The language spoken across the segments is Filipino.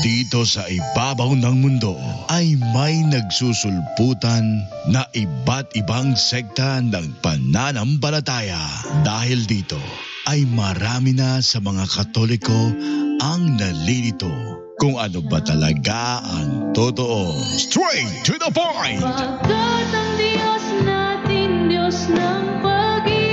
Dito sa ibabaw ng mundo ay may nagsusulputan na iba't ibang sekta ng pananampalataya. Dahil dito ay marami na sa mga Katoliko ang nalilito kung ano ba talaga ang totoo. Straight to the point! Pagkat ang Diyos natin, Diyos ng pag-ibig.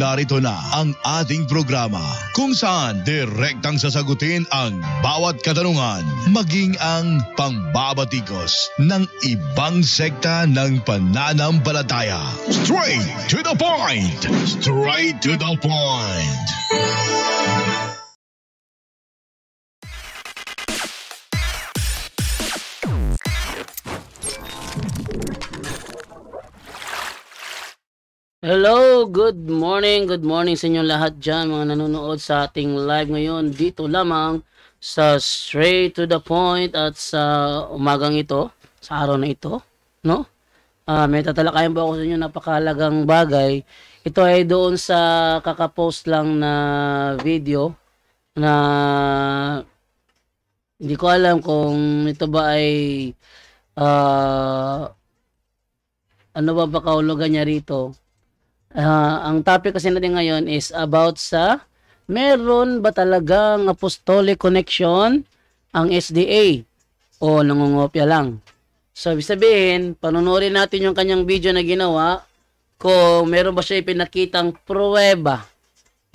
Narito na ang ating programa kung saan direktang sasagutin ang bawat katanungan, maging ang pangbabatikos ng ibang sekta ng pananampalataya. Straight to the point! Straight to the point! Hello, good morning sa inyo lahat dyan, mga nanonood sa ating live ngayon dito lamang sa Straight to the Point at sa umagang ito, sa araw na ito, no? May tatalakayan po ako sa inyo napakahalagang bagay. Ito ay doon sa kakapost lang na video na hindi ko alam kung ito ba ay ano ba kahulugan niya rito. Ang topic kasi natin ngayon is about sa meron ba talagang apostolic connection ang SDA o nangungopya lang. So, ibig sabihin, panunoodin natin yung kanyang video na ginawa kung meron ba siya ipinakitang pruweba,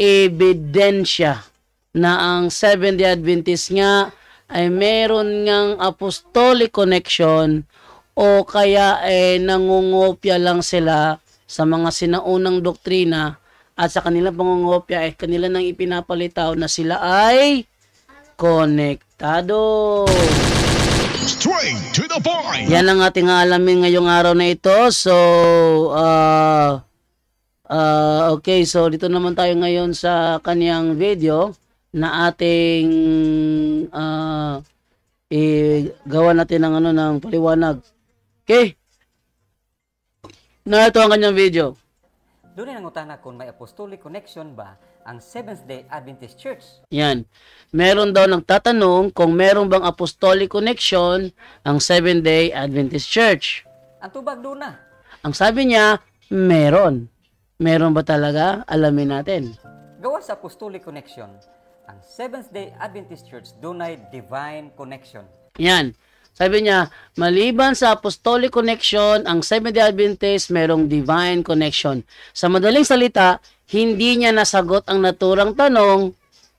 ebidensya na ang Seventh-day Adventist nga ay meron ngang apostolic connection o kaya nangungopya lang sila sa mga sinaunang doktrina at sa kanilang pangungopya ay kanila nang ipinapalitaw na sila ay konektado. Straight to the point! Yan ang ating alamin ngayong araw na ito. So, okay. So, dito naman tayo ngayon sa kaniyang video na ating gawa natin ng ng paliwanag. Okay? Narito ang kanyang video. Doon ay nangutana kung may apostolic connection ba ang Seventh-day Adventist Church. Yan. Meron daw nagtatanong kung meron bang apostolic connection ang Seventh-day Adventist Church. Ang tubag doon na. Ang sabi niya, meron. Meron ba talaga? Alamin natin. Gawa sa apostolic connection, ang Seventh-day Adventist Church doon ay divine connection. Yan. Sabi niya, maliban sa apostolic connection, ang Seventh-day Adventist merong divine connection. Sa madaling salita, hindi niya nasagot ang naturang tanong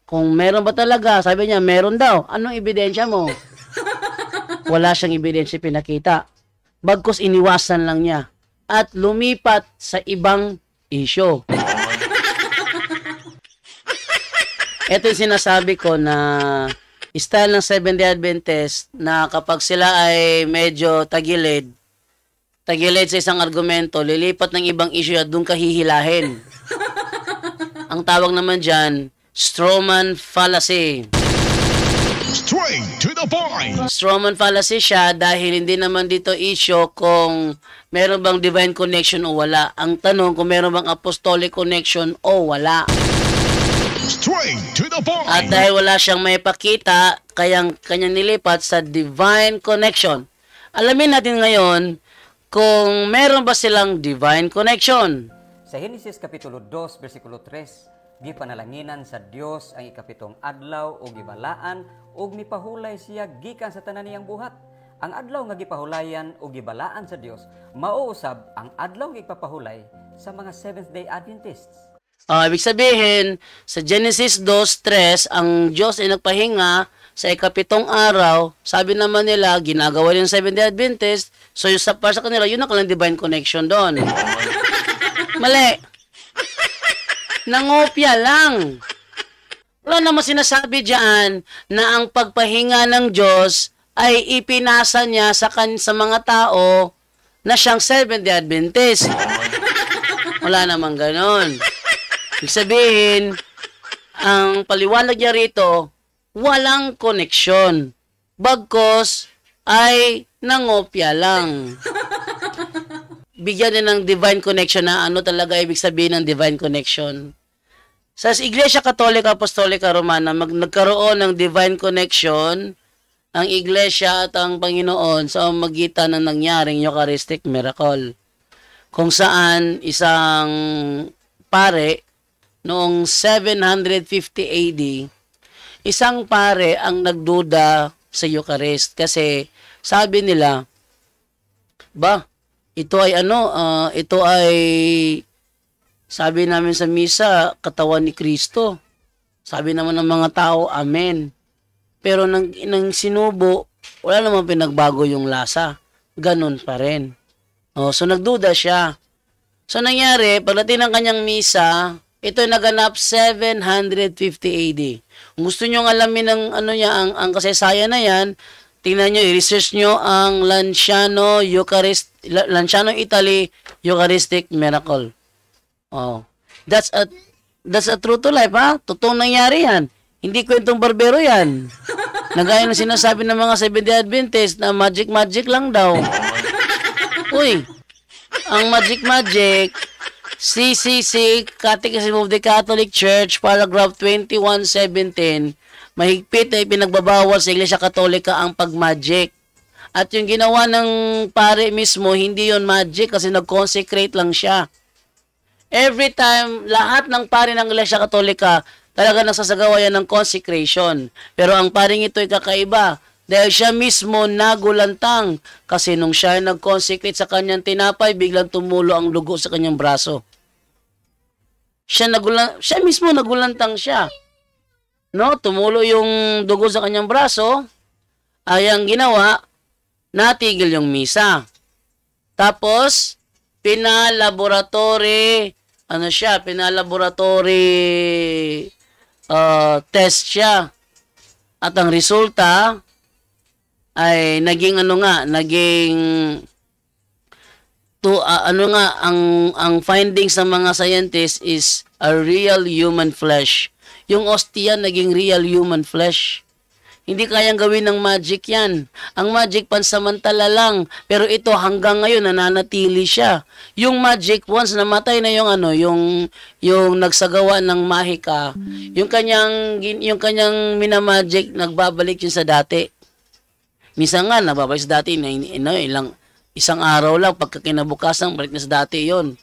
kung meron ba talaga. Sabi niya, meron daw. Anong ebidensya mo? Wala siyang ebidensya pinakita. Bagkus iniwasan lang niya at lumipat sa ibang issue. Ito yung sinasabi ko na style ng Seventh-day Adventist na kapag sila ay medyo tagilid sa isang argumento, lilipat ng ibang issue at doon ka hihilahin. Ang tawag naman dyan, strawman fallacy. Straight to the point! Strawman fallacy siya dahil hindi naman dito issue kung meron bang divine connection o wala. Ang tanong kung meron bang apostolic connection o wala. Straight to the point! At dahil wala siyang may pakita, kanyang nilipat sa divine connection. Alamin natin ngayon kung meron ba silang divine connection. Sa Genesis Kapitulo 2, versikulo 3, gipanalanginan sa Dios ang ikapitong adlaw o gibalaan o mipahulay siya gikan sa tanan niyang buhat. Ang adlaw nga gipahulayan o gibalaan sa Dios, mauusab ang adlaw nga ipapahulay sa mga Seventh-day Adventists. Ibig sabihin, sa Genesis 2:3, ang Diyos ay nagpahinga sa ikapitong araw. Sabi naman nila, ginagawa rin ng Seventh-day Adventist. So, yung para sa kanila, yun ang kanilang divine connection doon. Mali. Nangopya lang. Wala naman sinasabi dyan na ang pagpahinga ng Diyos ay ipinasa niya sa mga tao na siyang Seventh-day Adventist. Wala naman ganon. Ibig sabihin, ang paliwanag niya rito, walang koneksyon. Bagkos ay nangopya lang. Bigyan din ng divine connection na ano talaga ibig sabihin ng divine connection. Sa Iglesia Katolika Apostolika Romana, nagkaroon ng divine connection ang Iglesia at ang Panginoon sa magitan ng nangyaring Eucharistic miracle. Kung saan isang pare noong 750 AD, isang pare ang nagduda sa Eucharist kasi sabi nila, ito ay ito ay sabi namin sa misa, katawan ni Kristo. Sabi naman ng mga tao, amen. Pero nang sinubo, wala namang pinagbago yung lasa. Ganun pa rin. So nagduda siya. So nangyari, pagdating ng kanyang misa, ito ay naganap 750 AD. Kung gusto nyo alamin ng ang kasaysayan na yan, tingnan nyo, i-research nyo ang Lanciano Italy Eucharistic Miracle. That's a true to life, ha? Totoong nangyari yan. Hindi kwentong barbero yan. Nagaya ng sinasabi ng mga Seventh-day Adventist na magic lang daw. Uy, ang magic, CCC, Catechism of the Catholic Church, paragraph 21:17, mahigpit ay pinagbabawal sa Iglesia Katolika ang pag-magic. At yung ginawa ng pare mismo, hindi yon magic kasi nag-consecrate lang siya. Every time, lahat ng pare ng Iglesia Katolika, talaga nagsasagawa yan ng consecration. Pero ang paring ito ay kakaiba. Dahil siya mismo nagulantang. Kasi nung siya nag-consecrate sa kanyang tinapay, biglang tumulo ang dugo sa kanyang braso. Siya mismo nagulantang siya. No, tumulo yung dugo sa kanyang braso. Ay ang ginawa, natigil yung misa. Tapos, pinalaboratory test siya. At ang resulta ay naging ang findings ng mga scientists is a real human flesh. Yung ostia naging real human flesh. Hindi kayang gawin ng magic yan. Ang magic pansamantala lang. Pero ito hanggang ngayon nananatili siya. Yung magic, once namatay na yung nagsagawa ng mahika, yung kanyang minamagic, nagbabalik yun sa dati. Minsan nga, nababalik sa dati, isang araw lang, pagkakinabukasan, balik na sa dati yon.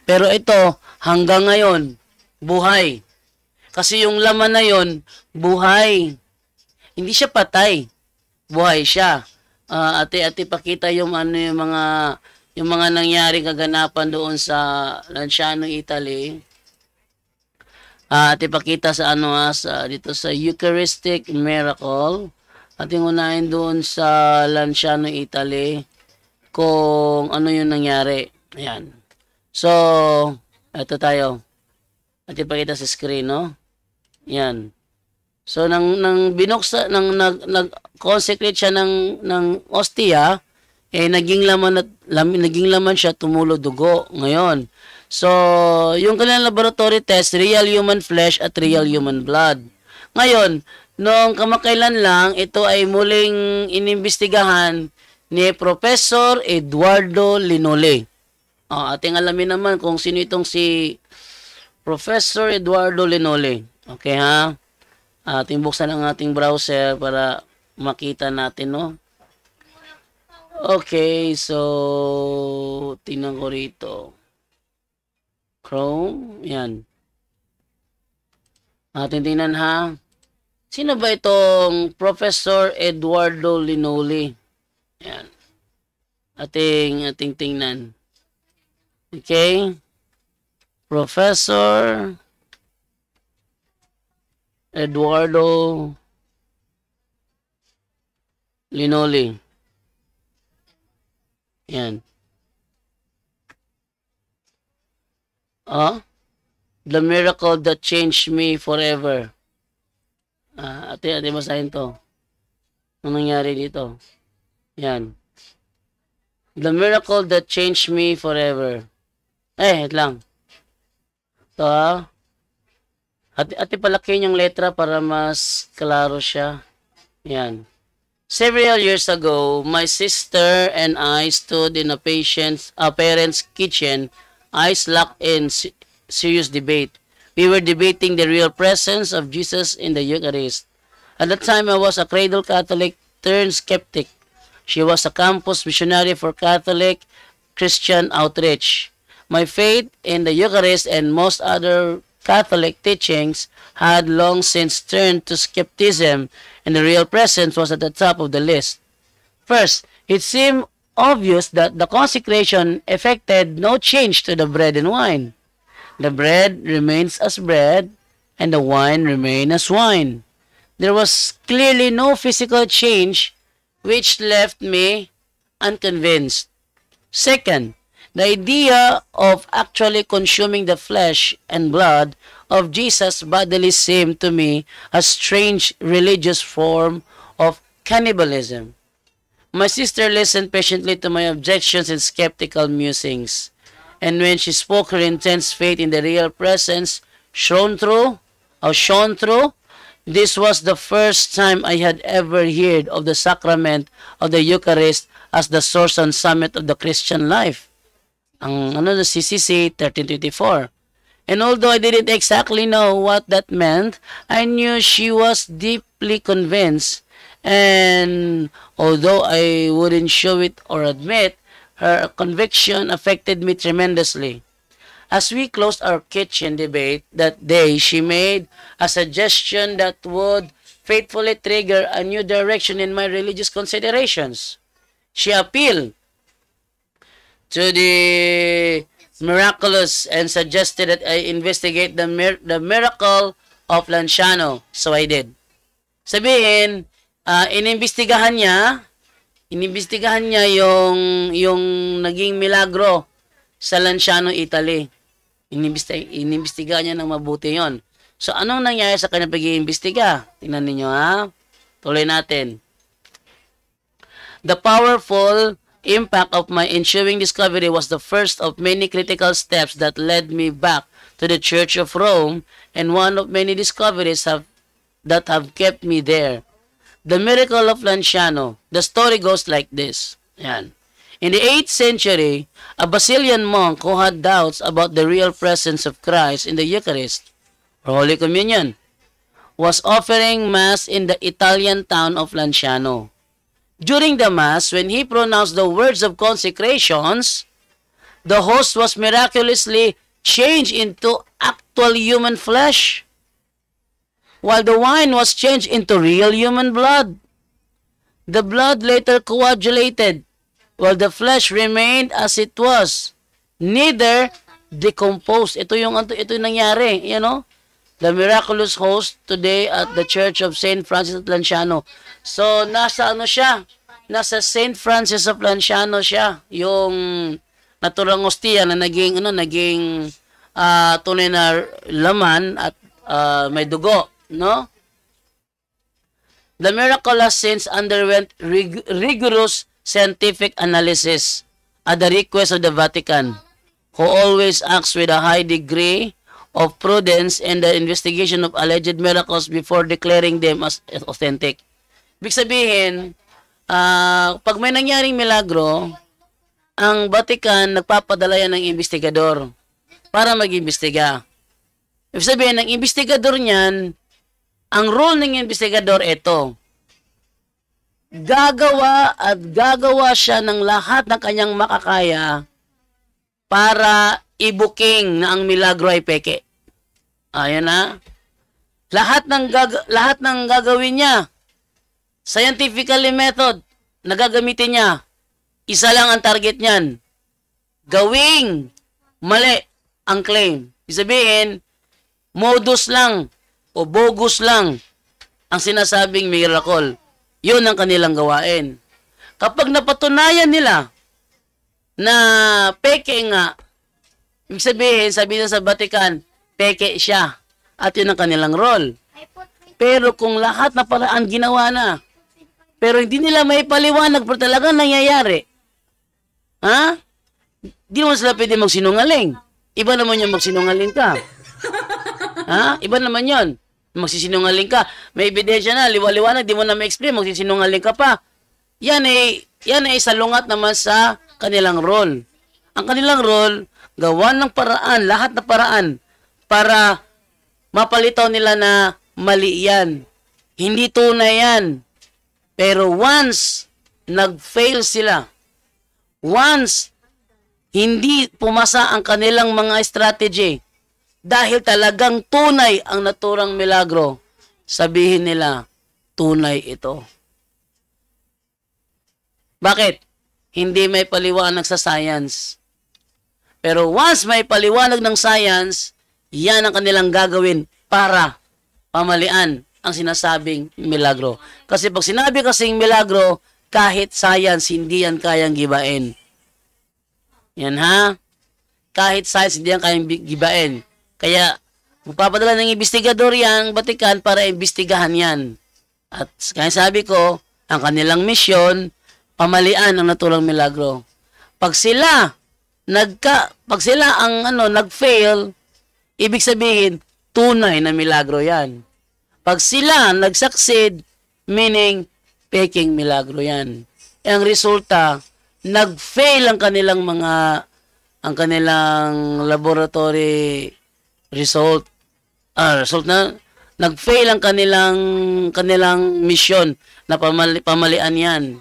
Pero ito, hanggang ngayon, buhay. Kasi yung laman na yon, buhay. Hindi siya patay. Buhay siya. Ate pakita yung mga nangyari kaganapan doon sa Lanciano, Italy. Ate pakita sa dito sa Eucharistic Miracle. Ating unahin doon sa Lanciano, Italy kung ano yung nangyari. Ayan. So, ito tayo. Ate pakita sa screen, no? Ayan. So nang binuksa nag-consecrate siya ng ostia, naging laman siya, tumulo dugo ngayon. So yung kanilang laboratory test, real human flesh at real human blood. Ngayon, noong kamakailan lang, ito ay muling inimbestigahan ni Professor Eduardo Linole. Ating alamin naman kung sino itong si Professor Eduardo Linole. Okay, ha? Ating buksan ang ating browser para makita natin, no? Okay, so tingnan ko rito. Chrome, yan. Ating tingnan, ha? Sino ba itong Professor Eduardo Linole? Yan. Ating tingnan. Okay? Professor Eduardo Linole. Yan. The miracle that changed me forever. Ate masahin to. Ano nangyari dito? Yan. The miracle that changed me forever. Ito lang. Ito, Ate palakihin yung letra para mas klaro siya. Yan. Several years ago, my sister and I stood in a parent's kitchen, eyes locked in serious debate. We were debating the real presence of Jesus in the Eucharist. At that time, I was a cradle Catholic turned skeptic. She was a campus missionary for Catholic Christian outreach. My faith in the Eucharist and most other Catholic teachings had long since turned to skepticism, and the real presence was at the top of the list. First, it seemed obvious that the consecration effected no change to the bread and wine. The bread remains as bread, and the wine remained as wine. There was clearly no physical change, which left me unconvinced. Second, the idea of actually consuming the flesh and blood of Jesus bodily seemed to me a strange religious form of cannibalism. My sister listened patiently to my objections and skeptical musings, and when she spoke her intense faith in the real presence shone through, this was the first time I had ever heard of the sacrament of the Eucharist as the source and summit of the Christian life. Ang the CCC 1324. And although I didn't exactly know what that meant, I knew she was deeply convinced. And although I wouldn't show it or admit, her conviction affected me tremendously. As we closed our kitchen debate that day, she made a suggestion that would faithfully trigger a new direction in my religious considerations. She appealed to the miraculous and suggested that I investigate the miracle of Lanciano. So I did. Sabihin, inimbestigahan niya yung naging milagro sa Lanciano, Italy. Inimbestigahan niya ng mabuti yon. So anong nangyari sa kanyang pag-iimbestiga? Tingnan ninyo ha. Tuloy natin. The powerful impact of my ensuing discovery was the first of many critical steps that led me back to the Church of Rome, and one of many discoveries that have kept me there. The miracle of Lanciano. The story goes like this. Yan. In the 8th century, a Basilian monk who had doubts about the real presence of Christ in the Eucharist, or Holy Communion, was offering Mass in the Italian town of Lanciano. During the Mass, when he pronounced the words of consecrations, the host was miraculously changed into actual human flesh, while the wine was changed into real human blood. The blood later coagulated, while the flesh remained as it was, neither decomposed. Ito yung nangyari, you know? The miraculous host today at the Church of St. Francis of Lanciano. So, nasa Nasa St. Francis of Lanciano siya. Yung naturang hostia na naging tunay na laman at may dugo, no? The miracle has since underwent rigorous scientific analysis at the request of the Vatican, who always acts with a high degree of prudence in the investigation of alleged miracles before declaring them as authentic. Ibig sabihin, pag may nangyaring milagro, ang Vatican nagpapadala yan ng investigador para mag-imbestiga. Ibig sabihin, ng investigador niyan, ang role ng investigador ito, gagawa siya ng lahat ng kanyang makakaya para i-booking na ang milagro ay peke. Ayan na. Lahat ng gagawin niya, scientifically method na gagamitin niya, isa lang ang target niyan. Gawing mali ang claim. Ibig sabihin, modus lang o bogus lang ang sinasabing miracle. Yun ang kanilang gawain. Kapag napatunayan nila na peke nga, ibig sabihin, sabi na sa Vatican, peke siya. At yun ang kanilang role. Pero kung lahat na paraan ginawa na, pero hindi nila may paliwanag pero talagang nangyayari, ha? Di naman sila pwede magsinungaling. Iba naman yung magsinungaling ka. Ha? Iba naman yun. Magsisinungaling ka. May ebidensya na, liwaliwanag, di mo na ma-explain, magsisinungaling ka pa. Yan ay salungat naman sa kanilang role. Ang kanilang role, gawa ng paraan, lahat na paraan, para mapalitaw nila na mali yan. Hindi tunay yan. Pero once nag-fail sila, once hindi pumasa ang kanilang mga strategy, dahil talagang tunay ang naturang milagro, sabihin nila, tunay ito. Bakit? Hindi may paliwanag sa science. Pero once may paliwanag ng science, yan ang kanilang gagawin para pamalian ang sinasabing milagro. Kasi pag sinabi kasing milagro, kahit science, hindi yan kayang gibain. Yan ha? Kahit science, hindi yan kayang gibain. Kaya, magpapadala ng investigador yan, Batikan, para imbestigahan yan. At kaya sabi ko, ang kanilang misyon, pamalian ang naturang milagro. Pag sila nag-fail, ibig sabihin, tunay na milagro yan. Pag sila nag-succeed, meaning, peking milagro yan. Ang resulta, nag-fail ang kanilang laboratory result na nag-fail ang kanilang mission na pamalian yan.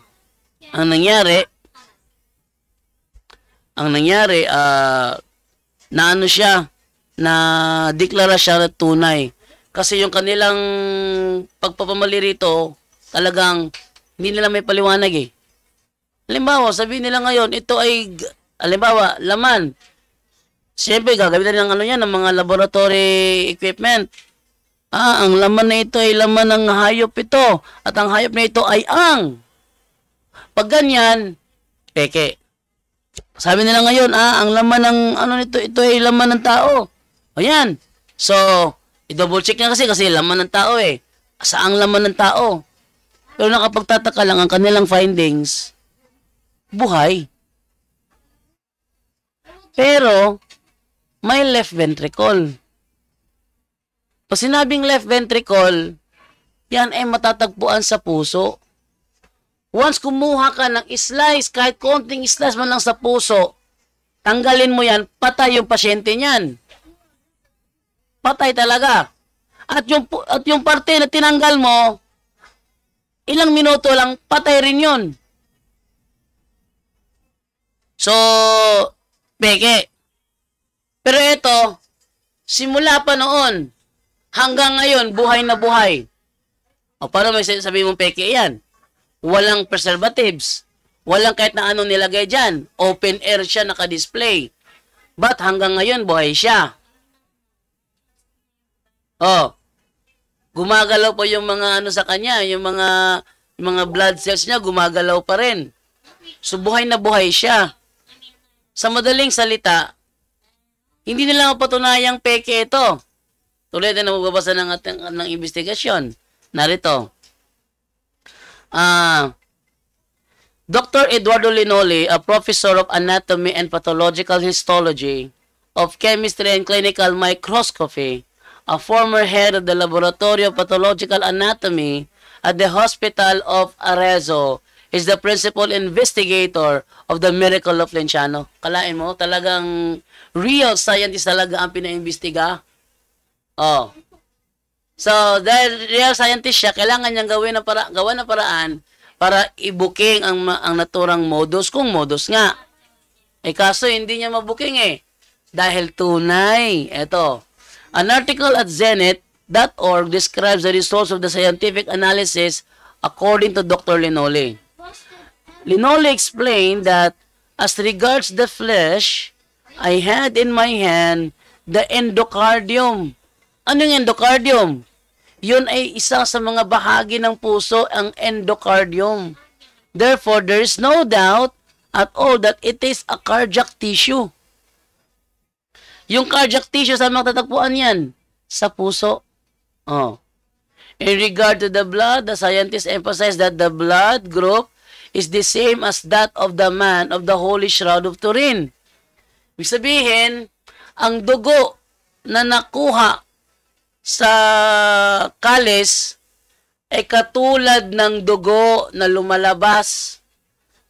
Ang nangyari, na deklara siya na tunay. Kasi yung kanilang pagpapamali rito, talagang hindi nila may paliwanag eh. Halimbawa, sabihin nila ngayon, ito ay, halimbawa, laman. Siyempre, gagamitin ng mga laboratory equipment. Ang laman na ito ay laman ng hayop ito. At ang hayop na ito ay ang. Pag ganyan, peke. Sabi nila ngayon, ang laman ng, ito ay laman ng tao. Ayan. So, i-double check na kasi laman ng tao eh. Saang laman ng tao? Pero nakapagtataka lang ang kanilang findings, buhay. Pero, may left ventricle. Pag sinabing left ventricle, yan ay matatagpuan sa puso. Once kumuha ka ng slice, kahit konting slice man lang sa puso, tanggalin mo yan, patay yung pasyente niyan. Patay talaga. At yung parte na tinanggal mo, ilang minuto lang, patay rin yun. So, peke. Pero ito, simula pa noon, hanggang ngayon, buhay na buhay. O, paano may sabihin mong peke yan? Walang preservatives. Walang kahit na anong nilagay dyan. Open air siya naka-display. But hanggang ngayon, buhay siya. Oh, gumagalaw pa yung mga sa kanya, yung mga blood cells niya, gumagalaw pa rin. So, buhay na buhay siya. Sa madaling salita, hindi nila mapatunayang peke ito. Tulad na magbabasa ng investigasyon. Narito. Dr. Eduardo Linoli, a professor of anatomy and pathological histology, of chemistry and clinical microscopy, a former head of the Laboratory of Pathological Anatomy at the Hospital of Arezzo, is the principal investigator of the Miracle of Lenciano. Kalain mo, talagang real scientist talaga ang pinaimbestiga. Oh. So, dahil real scientist siya, kailangan niyang gawa ng paraan para i-booking ang naturang modus, kung modus nga. Eh kaso, hindi niya mabuking eh. Dahil tunay. Eto. An article at Zenith.org describes the results of the scientific analysis according to Dr. Linoli. Linoli explained that as regards the flesh, I had in my hand the endocardium. Ano yung endocardium? Yun ay isa sa mga bahagi ng puso, ang endocardium. Therefore, there is no doubt at all that it is a cardiac tissue. Yung cardiac tissue, saan matatagpuan yan? Sa puso. Oh. In regard to the blood, the scientists emphasize that the blood group is the same as that of the man of the Holy Shroud of Turin. Ibig sabihin, ang dugo na nakuha sa kalis ay katulad ng dugo na lumalabas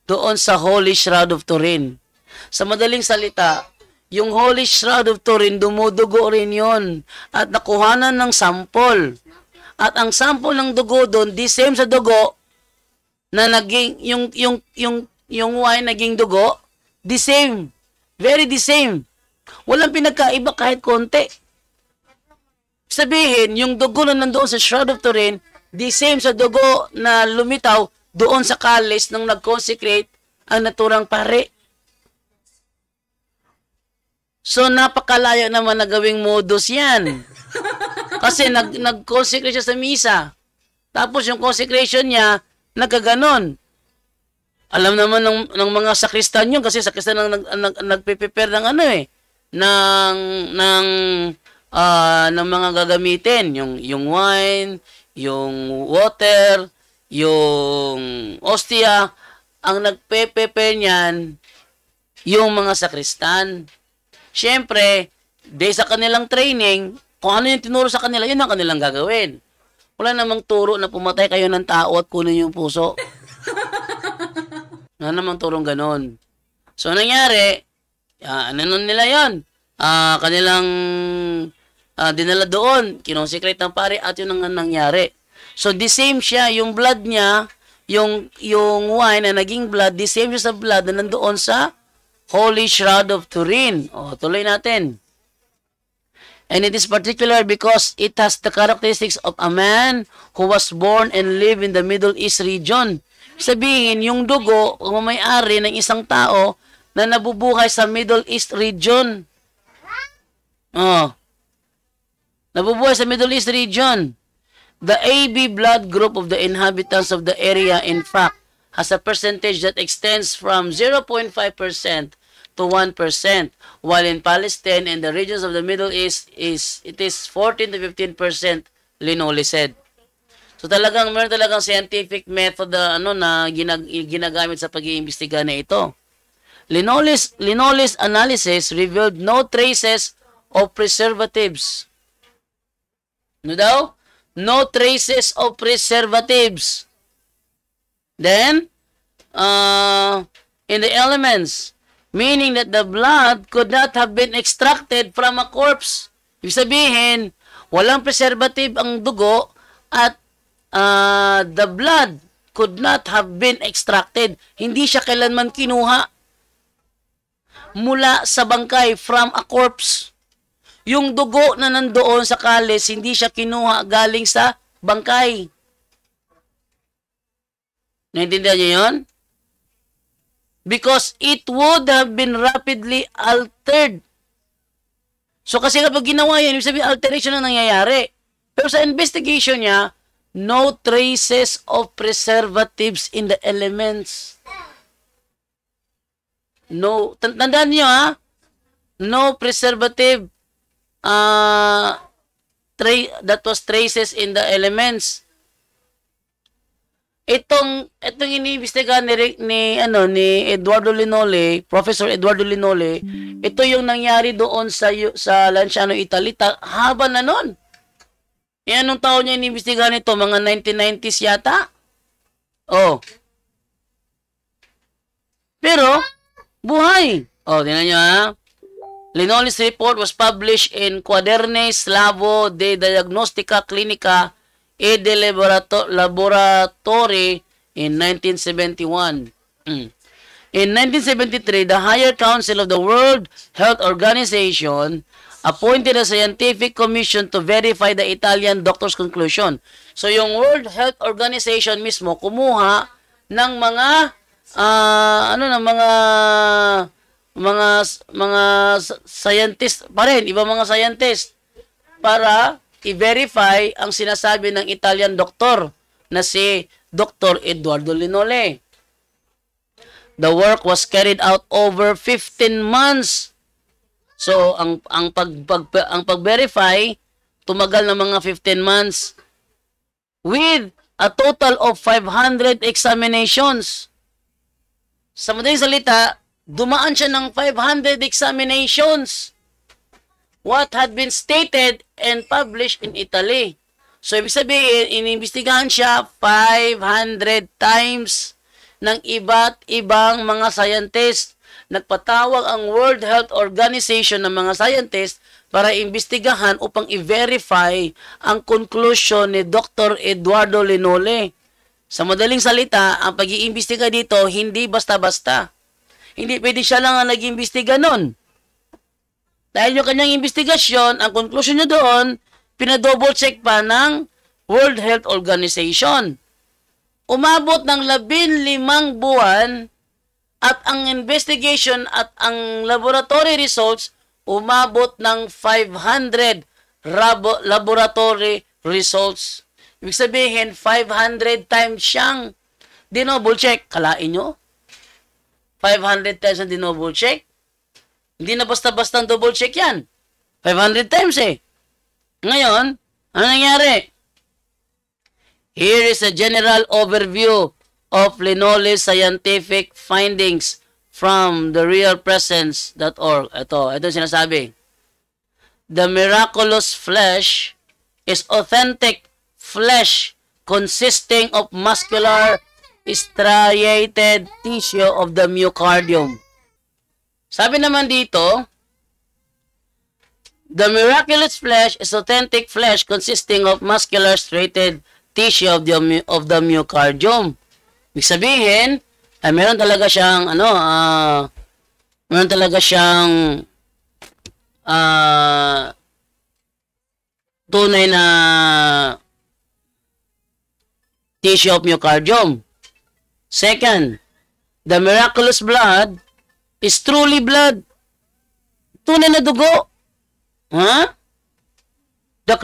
doon sa Holy Shroud of Turin. Sa madaling salita, yung Holy Shroud of Turin, dumudugo rin yon at nakuhanan ng sample. At ang sample ng dugo doon, the same sa dugo na naging yung wine naging dugo, the same. Very the same. Walang pinagkaiba kahit konti. Sabihin, yung dugo na nandoon sa Shroud of Turin, the same sa dugo na lumitaw doon sa kalis nung nag-consecrate ang naturang pare. So, napakalayo naman na gawing modus yan. Kasi nag-consecrate siya sa misa. Tapos yung consecration niya, nagkaganon. Alam naman ng mga sakristan yun, kasi sakristan ang nagpe-prepare ng ng mga gagamitin. Yung wine, yung water, yung ostia, ang nagpe-prepare niyan, yung mga sakristan. Siyempre, sa kanilang training, kung ano yung tinuro sa kanila, yun ang kanilang gagawin. Wala namang turo na pumatay kayo ng tao at kunin yung puso. Wala namang turong ganon. So, nangyari, ano nila yun? Kanilang dinala doon, kinonsecrate ng pare at yun ang nangyari. So, the same siya, yung blood niya, yung wine na naging blood, the same siya sa blood na nandoon sa Holy Shroud of Turin. O, tuloy natin. And it is particular because it has the characteristics of a man who was born and lived in the Middle East region. Sabihin, yung dugo, kung may-ari ng isang tao na nabubuhay sa Middle East region. Oh. Nabubuhay sa Middle East region. The AB blood group of the inhabitants of the area, in fact, has a percentage that extends from 0.5% to 1%, while in Palestine and the regions of the Middle East, it is 14 to 15%, Linoli said. So meron talagang scientific method na ginagamit sa pag-iimbestiga na ito. Linoli's analysis revealed no traces of preservatives. Ano daw? No traces of preservatives. Then, in the elements, meaning that the blood could not have been extracted from a corpse. Ibig sabihin, walang preservative ang dugo at the blood could not have been extracted. Hindi siya kailanman kinuha mula sa bangkay from a corpse. Yung dugo na nandoon sa kalis, hindi siya kinuha galing sa bangkay. Naintindihan niyo yun? Because it would have been rapidly altered. So kasi kapag ginawa yan, ibig sabihin alteration na nangyayari. Pero sa investigation niya, no traces of preservatives in the elements. No, tandaan niyo ha, no preservative that was traces in the elements. Itong iniimbestigahan ni Eduardo Linole, Professor Eduardo Linole, ito yung nangyari doon sa Lanciano, Italy, haba na noon. Yan, anong taon niya iniimbestigahan ito? Mga 1990s yata? Oh. Pero, buhay. Oh, tingnan nyo ha. Linole's report was published in Quaderni Slavo de Diagnostica Clinica e de Laboratory in 1971. In 1973, the Higher Council of the World Health Organization appointed a scientific commission to verify the Italian doctor's conclusion. So, yung World Health Organization mismo kumuha ng mga mga scientist pa rin, ibang mga scientist para i-verify ang sinasabi ng Italian doktor na si Dr. Eduardo Linole. The work was carried out over 15 months. So, ang pag-verify, tumagal ng mga 15 months with a total of 500 examinations. Sa madaling salita, dumaan siya ng 500 examinations. What had been stated and published in Italy. So, ibig sabihin, inimbestigahan siya 500 times ng iba't ibang mga scientist. nagpatawag ang World Health Organization ng mga scientists para imbestigahan upang i-verify ang conclusion ni Dr. Eduardo Linole. Sa madaling salita, ang pag-iimbestiga dito, hindi basta-basta. Hindi pwede siya lang ang nag-iimbestiga nun. Dahil yung kanyang investigasyon, ang conclusion niya doon, pinadouble check pa ng World Health Organization. Umabot ng 15 buwan at ang investigation at ang laboratory results umabot ng 500 laboratory results. Ibig sabihin, 500 times siyang dinouble check. Kalain nyo? 500 times ang dinouble check? Hindi na basta-basta ang double check yan. 500 times eh. Ngayon, ano nangyari? Here is a general overview of Linole's scientific findings from the realpresence.org. Ito sinasabi. The miraculous flesh is authentic flesh consisting of muscular striated tissue of the myocardium. Sabi naman dito, the miraculous flesh is authentic flesh consisting of muscular striated tissue of the myocardium. Ibig sabihin, ay meron talaga siyang tunay na tissue of myocardium. Second, the miraculous blood is truly blood. Tunay na dugo. The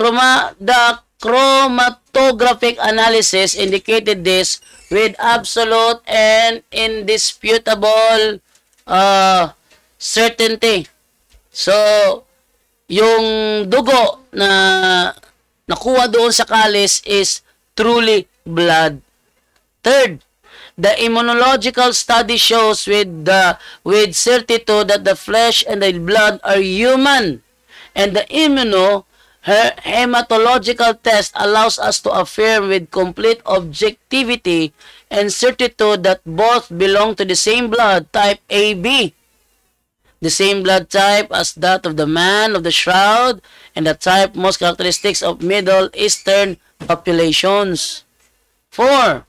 chromatographic analysis indicated this with absolute and indisputable certainty. So, yung dugo na nakuha doon sa kalis is truly blood. Third, the immunological study shows with certitude that the flesh and the blood are human, and the hematological test allows us to affirm with complete objectivity and certitude that both belong to the same blood type AB, the same blood type as that of the man of the shroud, and the type most characteristics of Middle Eastern populations. 4.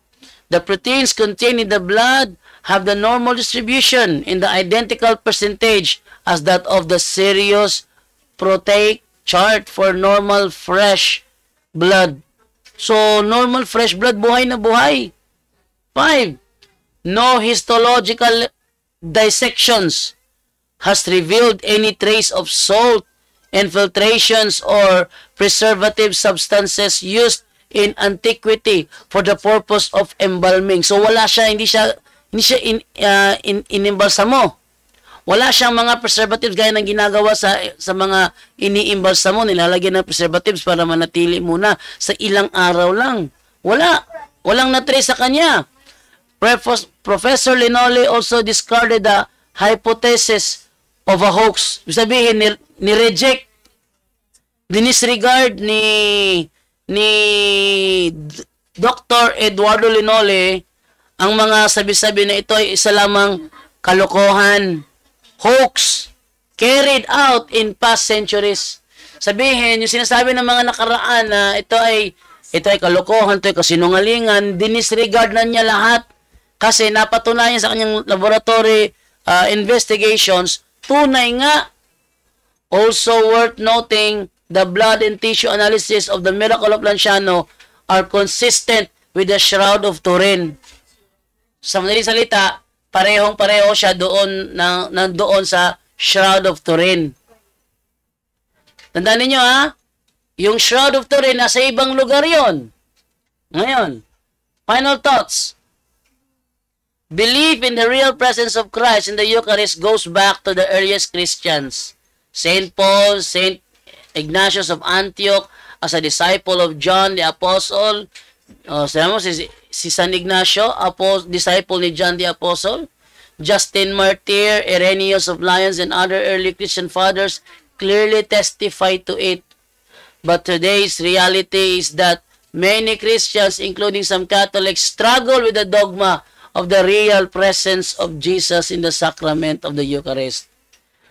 The proteins contained in the blood have the normal distribution in the identical percentage as that of the Sirius proteic chart for normal fresh blood. So, normal fresh blood, buhay na buhay. 5. No histological dissections has revealed any trace of salt, infiltrations, or preservative substances used in antiquity for the purpose of embalming. So, hindi siya inimbalsamo. Wala siyang mga preservatives gaya ng ginagawa sa mga iniimbalsamo. Nilalagyan ng preservatives para manatili muna sa ilang araw lang. Walang natrace sa kanya. Professor Linole also discarded the hypothesis of a hoax. Ibig sabihin, ni-reject, dinisregard ni Dr. Eduardo Linole ang mga sabi-sabi na ito ay isa lamang kalokohan, hoax, carried out in past centuries. Sabihin, yung sinasabi ng mga nakaraan na ito ay kalokohan, ito ay kasinungalingan, dinisregard na niya lahat kasi napatunayan sa kanyang laboratory investigations, tunay nga. Also worth noting, the blood and tissue analysis of the Miracle of Lanciano are consistent with the Shroud of Turin. Sa madaling salita, parehong-pareho siya doon sa Shroud of Turin. Tandaan niyo yung Shroud of Turin nasa ibang lugar yon. Ngayon, final thoughts. Belief in the real presence of Christ in the Eucharist goes back to the earliest Christians. Saint Paul, Saint Ignatius of Antioch as a disciple of John the Apostle. Si San Ignacio, disciple ni John the Apostle. Justin Martyr, Irenaeus of Lyons, and other early Christian fathers clearly testify to it. But today's reality is that many Christians, including some Catholics, struggle with the dogma of the real presence of Jesus in the sacrament of the Eucharist,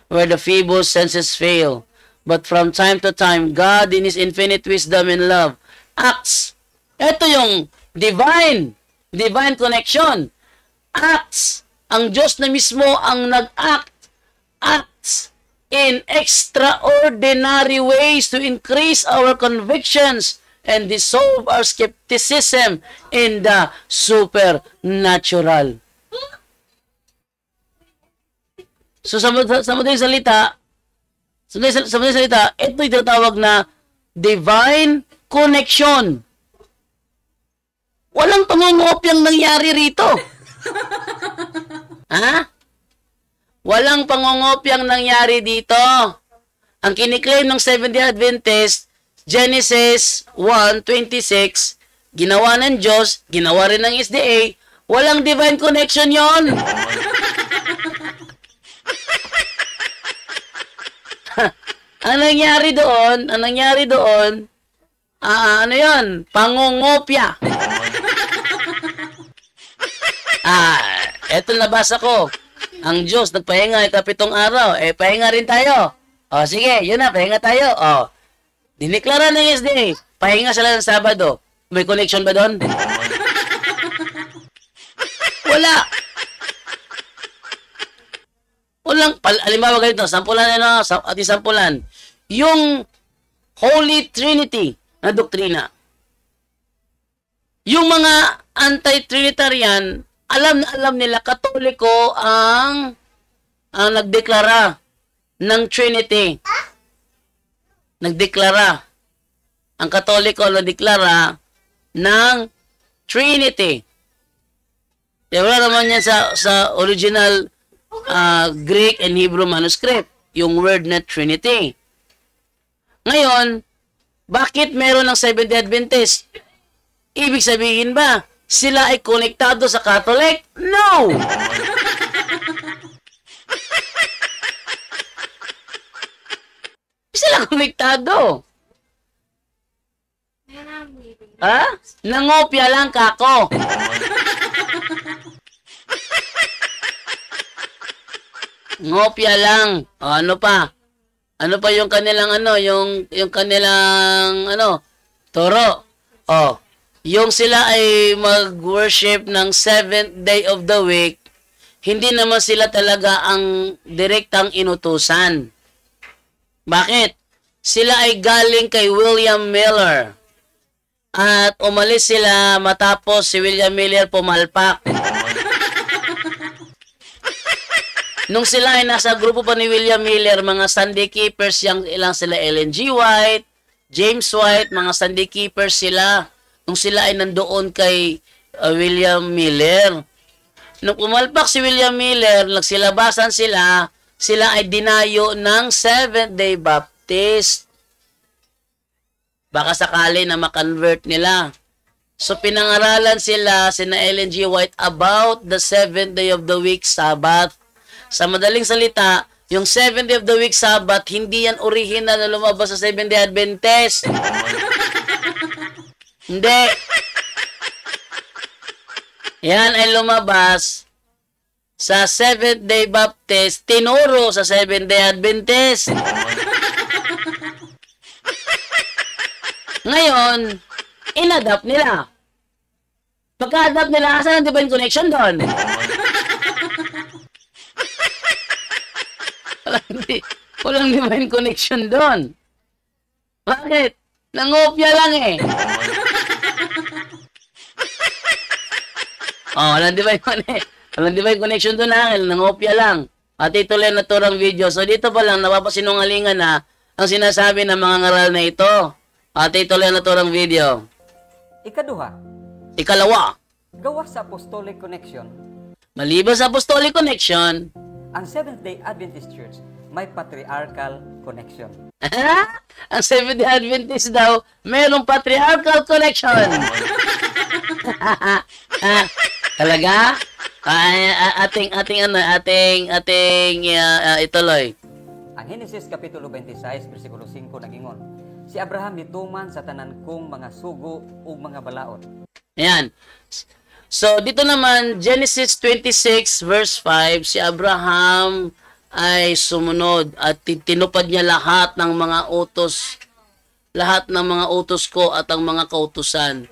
where the feeble senses fail. But from time to time, God in His infinite wisdom and love acts. Ito yung divine connection. Acts. Ang Diyos na mismo ang nag-act. Acts in extraordinary ways to increase our convictions and dissolve our skepticism in the supernatural. So sa madaling salita, ito yung tinatawag na divine connection. Walang pangungopyang nangyari rito. Ha? Walang pangungopyang nangyari dito. Ang kiniklaim ng Seventh-day Adventist, Genesis 1:26, ginawa ng Diyos, ginawa rin ng SDA, walang divine connection yon. Ang nangyari doon, ano yon? Pangungopya. Eto nabasa ko. Ang Diyos nagpahinga ikapitong araw. Pahinga rin tayo. Sige, yun na, pahinga tayo. Diniklara ng SDA, pahinga sila ng Sabado. May connection ba doon? Wala. Halimbawa ganito, sampulan ating sampulan. Yung Holy Trinity na doktrina. Yung mga anti-Trinitarian, alam nila Katoliko ang nagdeklara ng Trinity. Nagdeklara. Ang Katoliko nagdeklara ng Trinity. Wala naman yan sa original Greek and Hebrew manuscript, yung word na Trinity. Ngayon, bakit meron ng Seventh-day Adventist? Ibig sabihin ba, sila ay konektado sa Catholic? No! Sila konektado. Ha? Nangopya lang kako. Ngopya lang. Ano pa? Ano pa yung kanilang yung kanilang toro. Yung sila ay mag-worship ng 7th day of the week, hindi naman sila talaga ang direktang inutusan. Bakit? Sila ay galing kay William Miller. At umalis sila matapos si William Miller pumalpak. Nung sila ay nasa grupo pa ni William Miller, mga Sunday Keepers, ilang sila Ellen G. White, James White, mga Sunday Keepers sila. Nung sila ay nandoon kay William Miller. Nung pumalpak si William Miller, nagsilabasan sila ay dinayo ng Seventh-day Baptist. Baka sakali na makonvert nila. So pinangaralan sina Ellen G. White about the 7th day of the week Sabbath. Sa madaling salita, yung 7th day of the week Sabbath, hindi yan original na lumabas sa Seventh-day Adventist. Hindi. Yan ay lumabas sa Seventh-day Baptist, tinuro sa Seventh-day Adventist. Ngayon, in-adapt nila. Pagka-adapt nila, asan ang divine connection doon? Walang divine connection doon. Bakit? Nangopya lang eh. Walang divine connection doon Angel. Nangopya lang. At ituloy na turang video. So dito pa lang, napapasinungalingan na ang sinasabi ng mga ngaral na ito. At ituloy na turang video. Ikaduha. Ikalawa. Gawa sa Apostolic Connection. Maliban sa Apostolic Connection, Ang Seventh-day Adventist Church may patriarchal connection. Ang Seventh-day Adventist daw, mayroong patriarchal connection. Talaga? Ating ituloy. Ang Genesis Kapitulo 26, versikulo 5 nagingon, si Abraham nituman sa tanan kong mga sugo ug mga balaod. Ayan. So, dito naman, Genesis 26 verse 5, si Abraham ay sumunod at tinupad niya lahat ng mga utos ko at ang mga kautusan.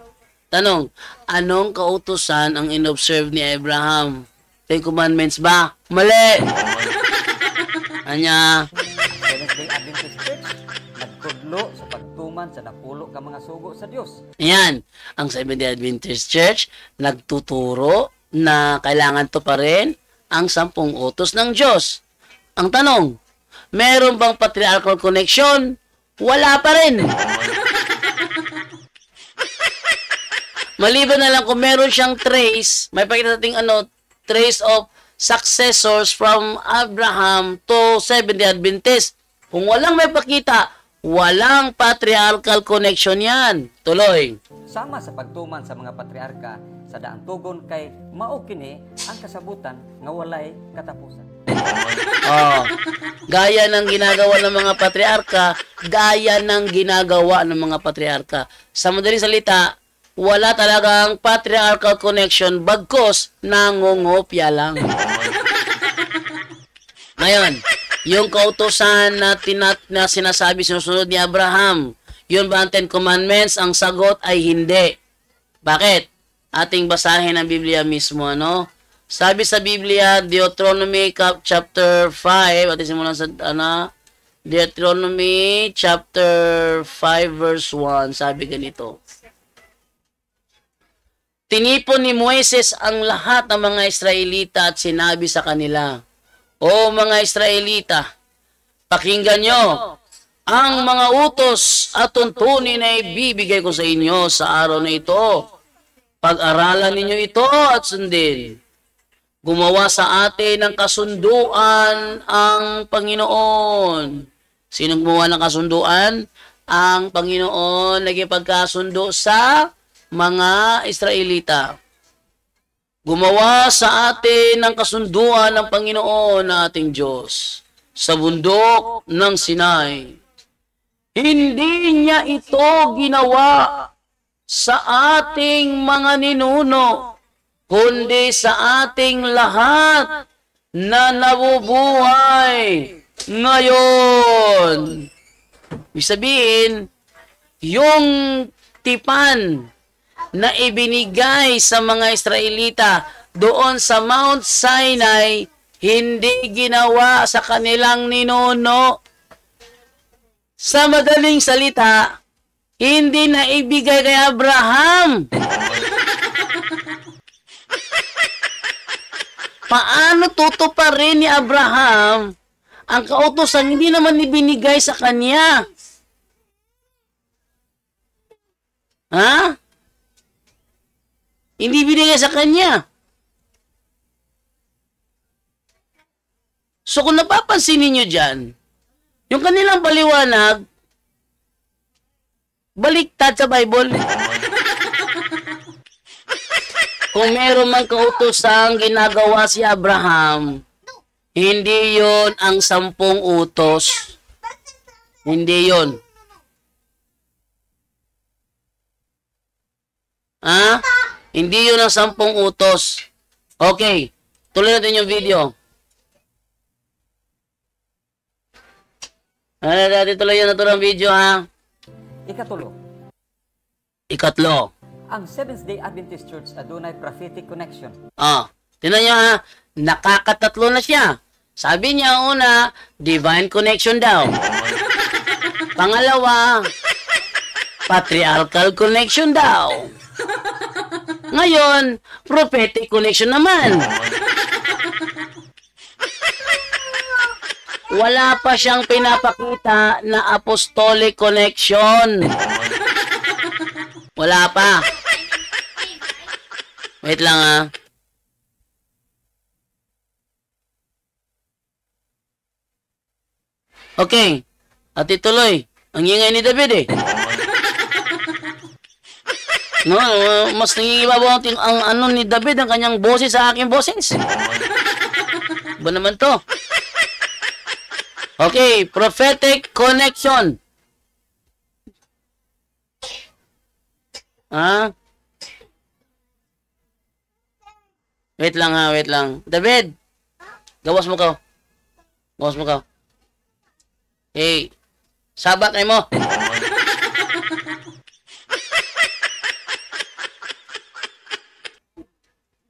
Tanong, anong kautusan ang inobserve ni Abraham? 10 commandments ba? Mali! Anya? Seventh-day Adventist Church, nagtudlo sa pagtuman sa napulo ka mga sugo sa Dios. Ayan, ang Seventh-day Adventist Church nagtuturo na kailangan to pa rin ang 10 utos ng Diyos. Ang tanong, meron bang patriarchal connection? Wala pa rin. Maliban na lang kung meron siyang trace, may pakita natin trace of successors from Abraham to Seventh-day Adventist. Kung walang may pakita, walang patriarchal connection yan. Tuloy. Sama sa pagtuman sa mga patriarka sa daang tugon kay mao kini ang kasabutan nga walay katapusan. Oh, gaya ng ginagawa ng mga patriarka, Sa madaling salita, wala talagang patriarchal connection bagkos nangungopya lang. Ngayon, yung kautusan na sinasabi sinusunod ni Abraham, yun ba ang 10 Commandments? Ang sagot ay hindi. Bakit? Ating basahin ang Biblia mismo, ano? Sabi sa Biblia, Deuteronomy chapter 5, at simulan sa Deuteronomy chapter 5 verse 1, sabi ganito. Tinipon ni Moises ang lahat ng mga Israelita at sinabi sa kanila, O mga Israelita, pakinggan nyo ang mga utos at tuntunin na ibibigay ko sa inyo sa araw na ito. Pag-aralan ninyo ito at sundin. Gumawa sa atin ng kasunduan ang Panginoon. Sinong gumawa ng kasunduan? Ang Panginoon nagipagkasundo sa mga Israelita. Gumawa sa atin ng kasunduan ng Panginoon na ating Diyos sa bundok ng Sinai. Hindi niya ito ginawa sa ating mga ninuno, kundi sa ating lahat na nabubuhay ngayon. Ibig sabihin, yung tipan na ibinigay sa mga Israelita doon sa Mount Sinai, hindi ginawa sa kanilang ninuno. Sa madaling salita, hindi na ibigay kay Abraham. Paano tutuparin ni Abraham ang kautusan hindi naman ibinigay sa kanya? Ha? Hindi binigay sa kanya. So kung napapansin ninyo dyan, yung kanilang paliwanag, baliktad sa Bible. Kung meron mang kautosang ginagawa si Abraham, hindi yon ang 10 utos. Hindi yon. Ha? Hindi yun ang 10 utos. Okay. Tuloy natin yung video. Natin tuloy yun na ang video, ha? Ikatlo. Ang Seventh-day Adventist Church adunay prophetic connection. Tingnan nyo, ha? Nakakatatlo na siya. Sabi niya una, divine connection daw. Pangalawa, patriarchal connection daw. Ngayon, prophetic connection naman. Wala pa siyang pinapakita na apostolic connection. Wala pa. Wait lang, ha. Okay. At ituloy. Ang ingay ni David, eh. No, mas nangingibabaw ang ano ni David, ang kanyang boses sa aking boses. Ba naman to? Okay, prophetic connection. Wait lang ha, wait lang. David! Gawas mo ka. Gawas mo ka. Hey, sabak kayo mo.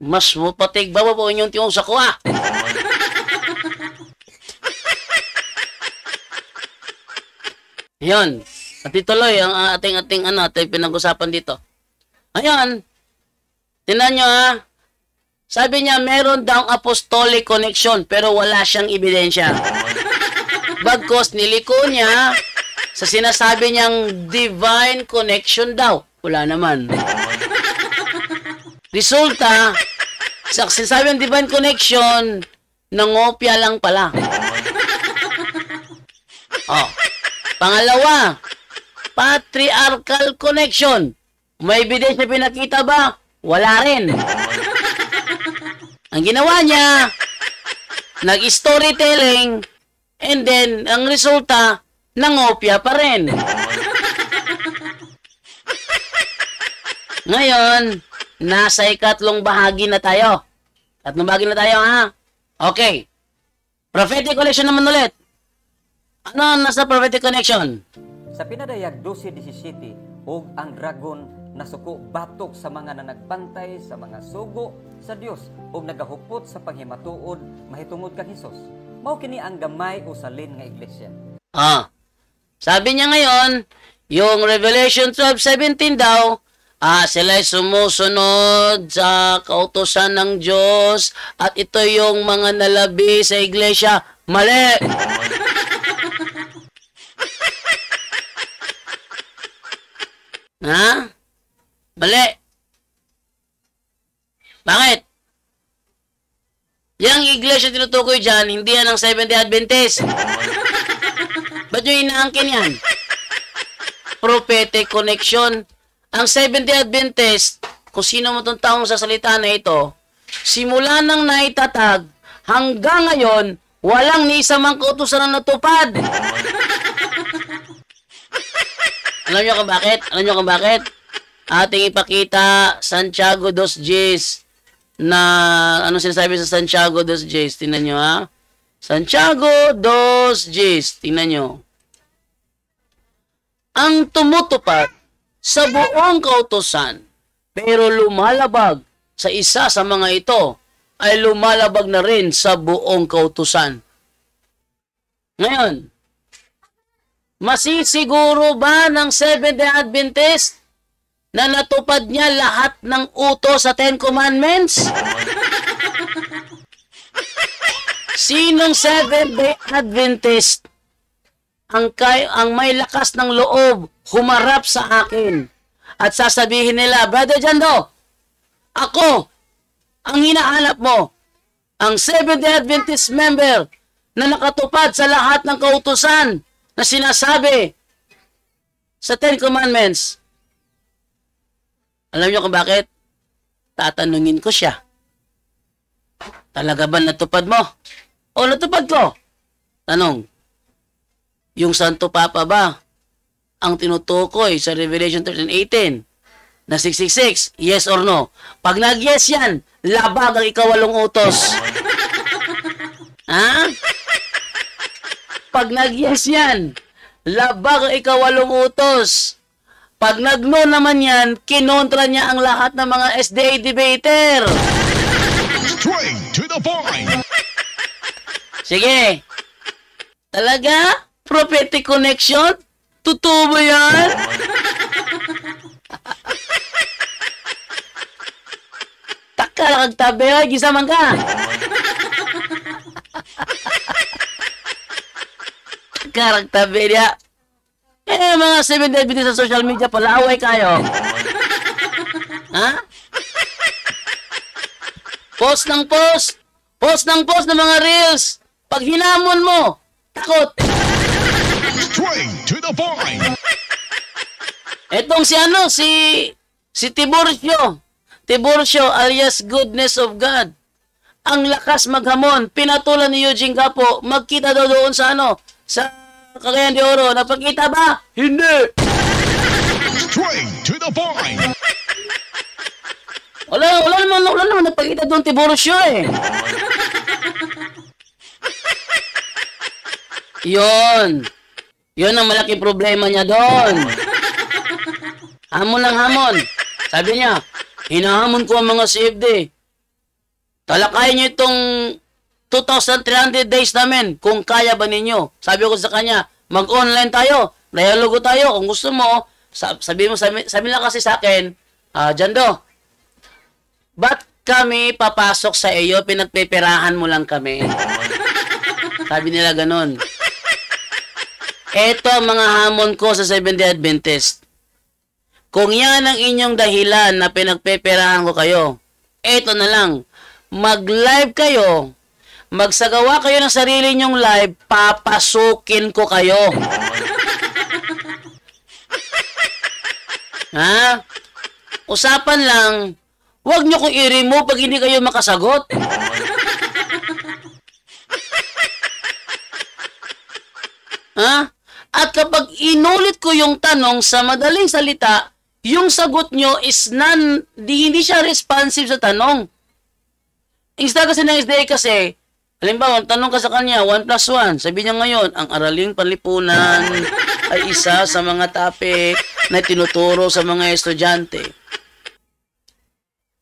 Mas mo patig ba po inyong tiyong sa kuha? Yun. At ituloy ang ating pinag-usapan dito. Ayun. Tingnan nyo ha. Sabi niya, meron daw apostolic connection pero wala siyang ebidensya. Bagkos niliko niya sa sinasabi niyang divine connection daw. Wala naman. Resulta, sa sinasabi ng divine connection, nangopya lang pala. Oh. Pangalawa, patriarchal connection. May ebidensya pinakita ba? Wala rin. Ang ginawa niya, nag-storytelling, and then, ang resulta, nangopya pa rin. Ngayon, nasa ikatlong bahagi na tayo. Tatlong bahagi na tayo, ha? Okay. Prophetic connection naman ulit. Ano nasa prophetic connection? Sa pinadayag 12:17, ug ang dragon nasuko batok sa mga nanagbantay sa mga sugo sa Dios ug nagahupot sa panghimatuod mahitungod kang Hesus. Mao kini ang gamay o salin nga iglesia. Sabi niya ngayon, yung Revelation 12:17 daw, sila'y sumusunod sa kautusan ng Diyos at ito yung mga nalabi sa iglesia. Mali! Ha? Mali. Bakit? Yang iglesia tinutukoy dyan, hindi yan ang Seventh-day Adventist. Ba't yung inaangkin yan? Prophetic connection. Ang Seventh-day Adventist, kung sino mo itong taong sa salita na ito, simula nang naitatag, hanggang ngayon, walang ni isa mang kautusan na natupad. Alam niyo kung bakit? Alam niyo kung bakit? Ating ipakita Santiago 2:10 na ano sinasabi sa Santiago 2:10. Tingnan niyo ha. Santiago 2:10. Tingnan niyo. Ang tumutupad sa buong kautusan pero lumalabag sa isa sa mga ito ay lumalabag na rin sa buong kautusan. Ngayon, masisiguro ba ng Seventh-day Adventist na natupad niya lahat ng utos sa Ten Commandments? Sinong Seventh-day Adventist ang may lakas ng loob humarap sa akin at sasabihin nila, Brother Jando, ako ang hinahanap mo, ang Seventh-day Adventist member na nakatupad sa lahat ng kautusan na sinasabi sa Ten Commandments. Alam niyo kung bakit? Tatanungin ko siya. Talaga ba natupad mo? O natupad ko? Tanong. Yung Santo Papa ba ang tinutukoy sa Revelation 13:18 na 666? Yes or no? Pag nag-yes yan, labag ang ikawalong utos. Ha? Pag nag-yes yan, labag ang ikawalong utos. Pag nag-no naman yan, kinontra niya ang lahat ng mga SDA debater. Straight to the point. Sige. Talaga? Prophetic connection? Totoo ba yan? Taka lang tabi, ay, gisaman ka. Taka lang tabi niya. Mga Seventh-day Adventist sa social media, palaway kayo. Ha? Post ng post. Post ng post ng mga reels. Pag hinamon mo, takot. Straight to the point. Etong si Tiburcio. Tiburcio alias Goodness of God. Ang lakas maghamon. Pinatulan ni Eugene Gapo. Magkita daw doon sa sa Cagayan de Oro. Napagkita ba? Hindi. Straight to the point. Wala naman nagpakita doon, Tiburcio eh. Yun ang malaking problema niya doon. Hamon ng hamon. Sabi niya, hinahamon ko ang mga CFD. Talakayin niyo itong 2,300 days namin kung kaya ba ninyo. Sabi ko sa kanya, mag-online tayo, dialogo tayo. Kung gusto mo, sabi lang kasi sa akin, Jando, ba't kami papasok sa iyo, pinagpipirahan mo lang kami? Sabi nila ganun. Eto ang mga hamon ko sa Seventh-day Adventist. Kung yan ang inyong dahilan na pinagpipirahan ko kayo, eto na lang, mag-live kayo, magsagawa kayo ng sarili nyong live, papasukin ko kayo. Ha? Usapan lang, huwag nyo kong i-remove pag hindi kayo makasagot. Ha? At kapag inulit ko yung tanong sa madaling salita, yung sagot nyo is hindi siya responsive sa tanong. Instead kasi ng SDA kasi, halimbawa, tanong ka sa kanya, 1 plus 1. Sabi niya ngayon, ang araling panlipunan ay isa sa mga topic na tinuturo sa mga estudyante.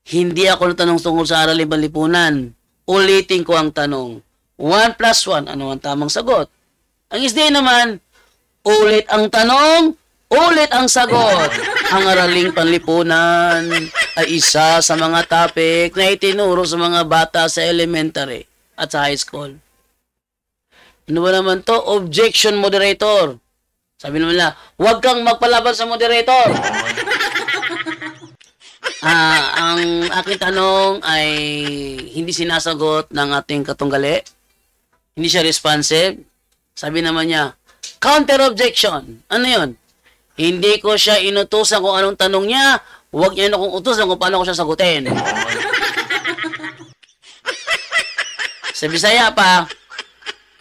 Hindi ako natanong tungkol sa araling panlipunan. Ulitin ko ang tanong. 1 plus 1, ano ang tamang sagot? Ang SDA naman, ulit ang tanong, ulit ang sagot. Ang araling panlipunan ay isa sa mga topic na itinuro sa mga bata sa elementary at sa high school. Ano ba naman to? Objection, moderator. Sabi naman nila, huwag kang magpalaban sa moderator. Ang aking tanong ay hindi sinasagot ng ating katunggali. Hindi siya responsive. Sabi naman niya, counter objection. Ano yun? Hindi ko siya inutusan kung anong tanong niya. Huwag niya na kung utusan kung paano ko siya sagutin. Sa Bisaya pa,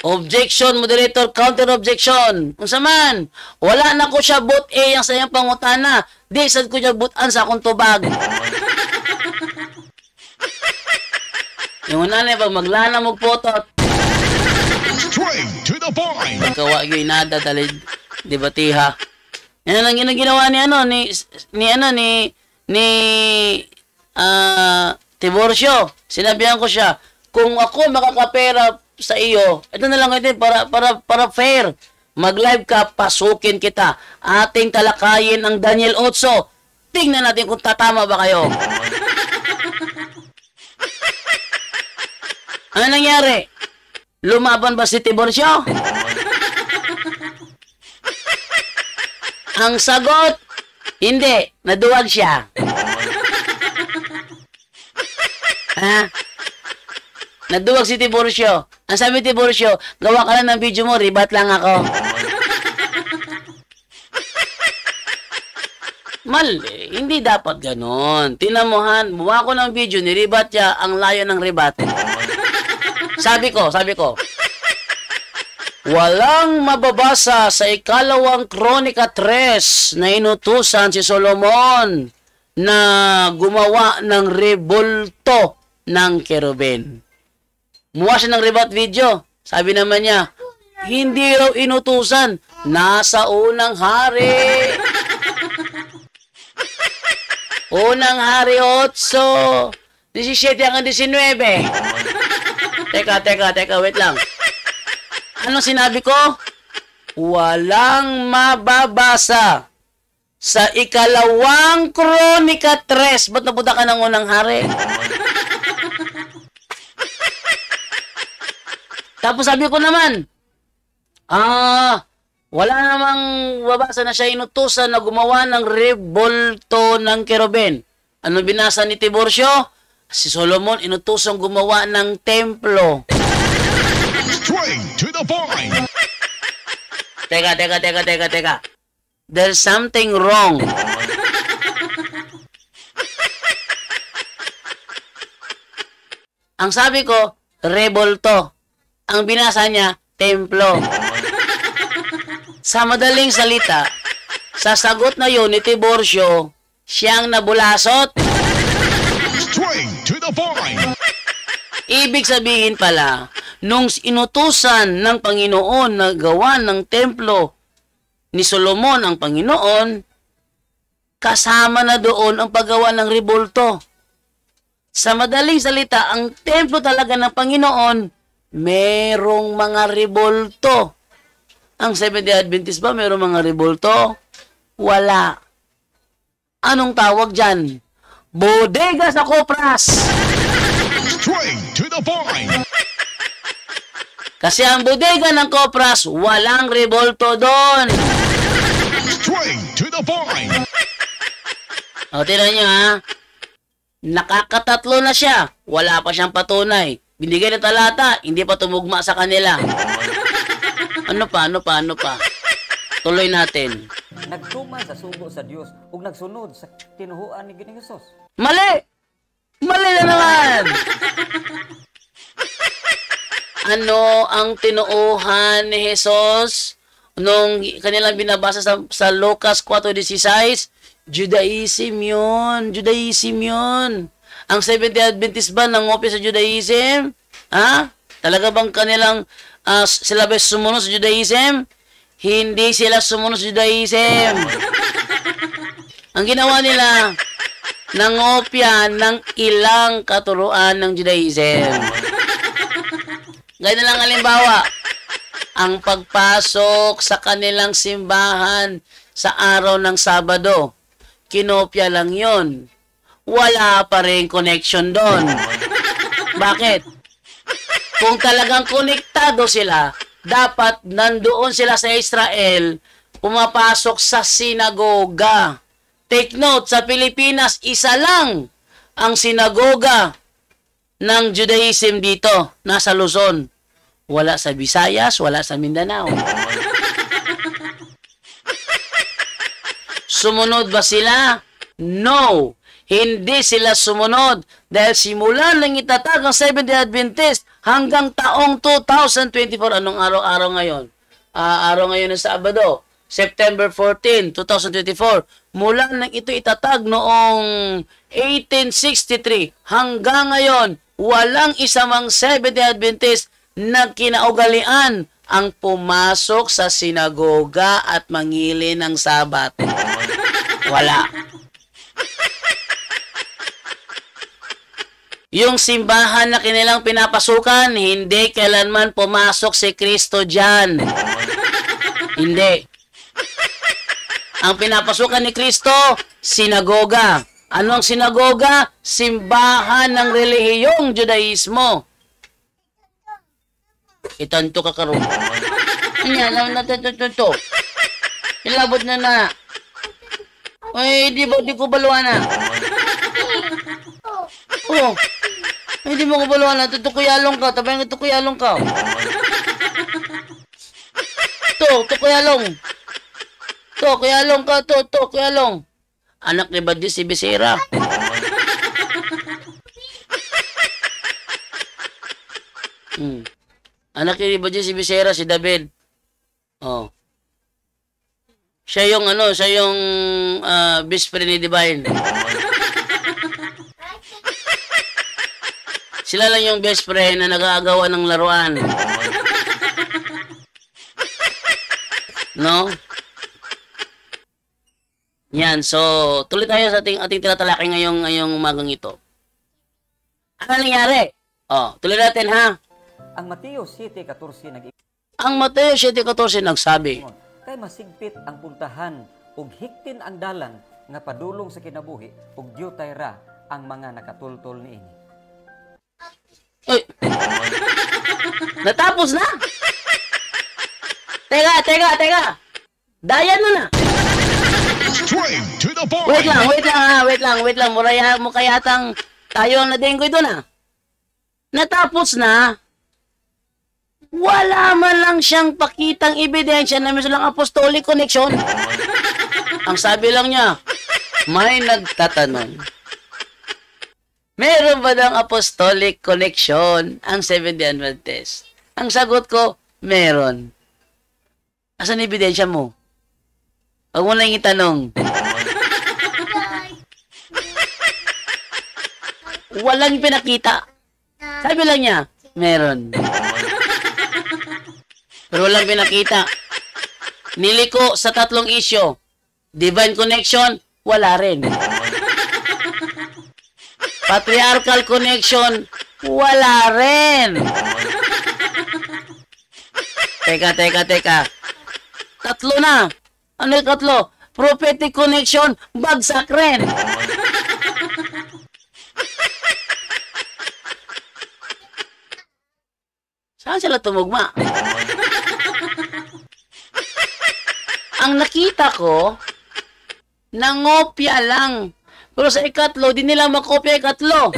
objection, moderator, counter objection. Kung saman, wala na ko siya boot A ang sayang pangutana. Di, sad ko niya bootan sa akong tubag. Yung unanay, pag maglana mo potot, Straight to the point. kawa yung inada talid debatiha. Yan ang ginawa ni Tiburcio. Sinabihan ko siya, kung ako makakapera sa iyo, ito na lang ito para fair. Mag-live ka, pasukin kita. Ating talakayin ang Daniel 8. Tingnan natin kung tatama ba kayo. Ano nangyari? Lumaban ba si Tiburcio? Ang sagot, hindi. Naduwag siya. Ha? Naduwag si Tiburcio. Ang sabi Tiburcio, gawa ka lang ng video mo, ribat lang ako. Mali, hindi dapat ganon. Tinamuhan, buwa ko ng video, niribat siya, ang layo ng ribat. Sabi ko, walang mababasa sa 2 Kronika 3 na inutusan si Solomon na gumawa ng rebulto ng kerubin. Muha siya ng rebat video. Sabi naman niya, hindi raw inutusan. Nasa unang hari. Unang hari 8, 17 hanggang 19. Teka, wait lang. Anong sinabi ko? Walang mababasa sa 2 Kronika 3. Ba't napunta ka ng unang hari? Tapos sabi ko naman, wala namang babasa na siya inutusan na gumawa ng rebulto ng kerubin. Ano binasa ni Tiburcio? Si Solomon inutusang gumawa ng templo. Straight to the point. Teka. There's something wrong. Ang sabi ko, rebulto. Ang binasa niya, templo. Sa madaling salita, sa sagot na yun ni Tiburcio, siyang nabulasot. Straight to the point. Ibig sabihin pala, nung inutusan ng Panginoon na gawa ng templo ni Solomon ang Panginoon, kasama na doon ang paggawa ng rebulto. Sa madaling salita, ang templo talaga ng Panginoon, merong mga rebulto. Ang Seventh-day Adventist ba merong mga rebulto? Wala. Anong tawag dyan? Bodega sa Kopras. Straight to the point. Kasi ang bodega ng Kopras, walang rebulto doon. Straight to the point. O, tingnan nyo ha. Nakakatatlo na siya. Wala pa siyang patunay. Binigay na talata, hindi pa tumugma sa kanila. Ano pa? Tuloy natin. Nagtuman sa sugo sa Dios ug nagsunod sa tinuhuan ni Ginoong Hesus. Mali! Mali na naman! Ano ang tinuuhan ni Jesus nung kanilang binabasa sa Lucas 4:16? Judaism yun. Ang Seventh-day Adventist ba nangopya sa Judaism? Ha? Talaga bang kanilang sila ba sumunod sa Judaism? Hindi sila sumunod sa Judaism. Ang ginawa nila, nangopya ng ilang katuruan ng Judaism. Ganyan lang halimbawa, ang pagpasok sa kanilang simbahan sa araw ng Sabado, kinopya lang yon. Wala pa rin connection doon. Bakit? Kung talagang konektado sila, dapat nandoon sila sa Israel, pumapasok sa sinagoga. Take note, sa Pilipinas, isa lang ang sinagoga ng Judaism dito, nasa Luzon. Wala sa Visayas, wala sa Mindanao. Sumunod ba sila? No. Hindi sila sumunod dahil simula nang itatag ang Seventh-day Adventist hanggang taong 2024. Anong araw-araw ngayon? Araw ngayon ng Sabado, September 14, 2024. Mula nang ito itatag noong 1863 hanggang ngayon, walang isamang Seventh-day Adventist na kinaugalian ang pumasok sa sinagoga at mangili ng Sabat. Wala. Yung simbahan na kanilang pinapasukan, hindi kailanman pumasok si Kristo dyan. Hindi. Ang pinapasukan ni Kristo, sinagoga. Ano ang sinagoga? Simbahan ng relihiyong Judaismo. Itanto ka karoon. Ano na. Ilabot na. Ay, di ko baluan na. Oh. Hindi mo ko baluan na. Tukuyalong ka. Tabay nga tukuyalong ka. Tukuyalong. Tukuyalong ka. Tukuyalong. Anak ni Badji si Bisera. Anak ni Badji si Bisera, si David. Oh. Siya yung best friend ni Divine. Sila lang yung best friend na nag-aagawan ng laruan. No? Yan, so tuloy tayo sa ating tinatalakay ngayong umagang ito. Ano nangyari? Tuloy natin ha. Ang Mateo 7:14 Ang Mateo 7:14 nagsabi, kay masigpit ang puntahan ug hiktin ang dalan nga padulong sa kinabuhi ug gyutay ra ang mga nakatultol niini. Uy! Natapos na? Teka! Dayan mo na! Straight to the point. Wait lang. Mukha yatang tayo ang nadenggoy doon ha. Natapos na. Wala man lang siyang pakitang ebidensya na may silang apostolic connection. Ang sabi lang niya, may nagtatanong. Meron ba ng apostolic connection ang Seventh-day Adventist? Ang sagot ko, meron. Asan ebidensya mo? Huwag mo lang itanong. walang pinakita. Sabi lang niya, meron. Pero walang pinakita. Niliko sa 3 issue. Divine connection, wala rin. Patriarchal connection, wala rin. Teka. 3 na. Ano yung 3? Prophetic connection, bagsak rin. Saan sila tumugma? Ang nakita ko, nangopya lang. Pero sa ikatlo, di nila makopya ikatlo.